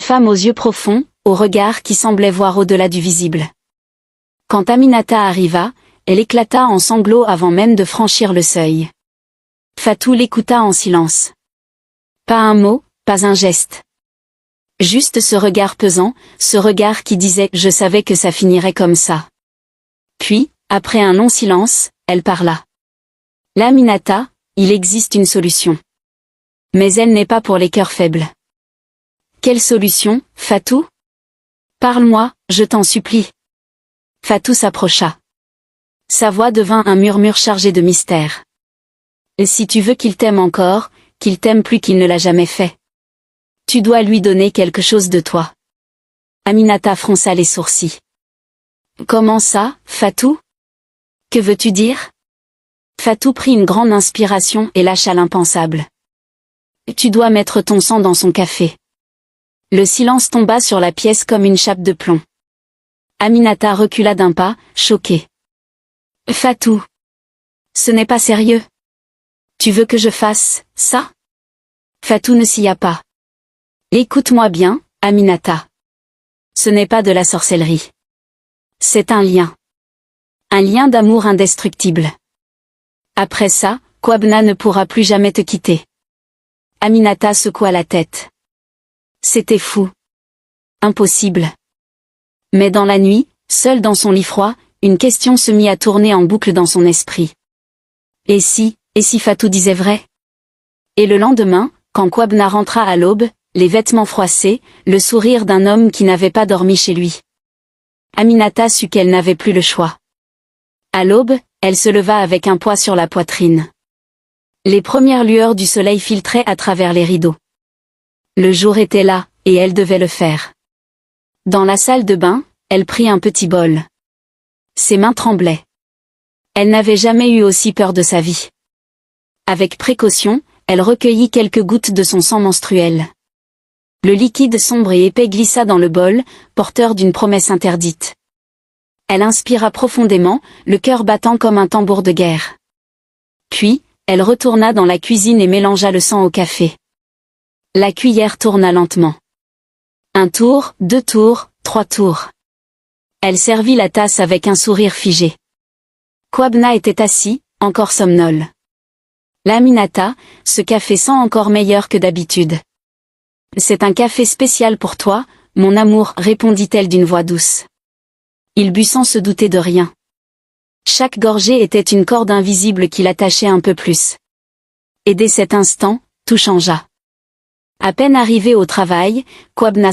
Femme aux yeux profonds, au regard qui semblait voir au-delà du visible. Quand Aminata arriva, elle éclata en sanglots avant même de franchir le seuil. Fatou l'écouta en silence. Pas un mot, pas un geste. Juste ce regard pesant, ce regard qui disait « Je savais que ça finirait comme ça ». Puis, après un long silence, elle parla. « Là Aminata, il existe une solution. Mais elle n'est pas pour les cœurs faibles. » Quelle solution, Fatou? Parle-moi, je t'en supplie. Fatou s'approcha. Sa voix devint un murmure chargé de mystère. Et si tu veux qu'il t'aime encore, qu'il t'aime plus qu'il ne l'a jamais fait, tu dois lui donner quelque chose de toi. Aminata fronça les sourcils. Comment ça, Fatou? Que veux-tu dire? Fatou prit une grande inspiration et lâcha l'impensable. Tu dois mettre ton sang dans son café. Le silence tomba sur la pièce comme une chape de plomb. Aminata recula d'un pas, choquée. Fatou. Ce n'est pas sérieux. Tu veux que je fasse ça? Fatou ne s'y a pas. Écoute-moi bien, Aminata. Ce n'est pas de la sorcellerie. C'est un lien. Un lien d'amour indestructible. Après ça, Kwabna ne pourra plus jamais te quitter. Aminata secoua la tête. C'était fou. Impossible. Mais dans la nuit, seule dans son lit froid, une question se mit à tourner en boucle dans son esprit. Et si Fatou disait vrai? Et le lendemain, quand Kwabna rentra à l'aube, les vêtements froissés, le sourire d'un homme qui n'avait pas dormi chez lui. Aminata sut qu'elle n'avait plus le choix. À l'aube, elle se leva avec un poids sur la poitrine. Les premières lueurs du soleil filtraient à travers les rideaux. Le jour était là, et elle devait le faire. Dans la salle de bain, elle prit un petit bol. Ses mains tremblaient. Elle n'avait jamais eu aussi peur de sa vie. Avec précaution, elle recueillit quelques gouttes de son sang menstruel. Le liquide sombre et épais glissa dans le bol, porteur d'une promesse interdite. Elle inspira profondément, le cœur battant comme un tambour de guerre. Puis, elle retourna dans la cuisine et mélangea le sang au café. La cuillère tourna lentement. 1 tour, 2 tours, 3 tours. Elle servit la tasse avec un sourire figé. Kwabna était assis, encore somnole. Aminata, ce café sent encore meilleur que d'habitude. C'est un café spécial pour toi, mon amour, répondit-elle d'une voix douce. Il but sans se douter de rien. Chaque gorgée était une corde invisible qui l'attachait un peu plus. Et dès cet instant, tout changea. À peine arrivé au travail, Kwabna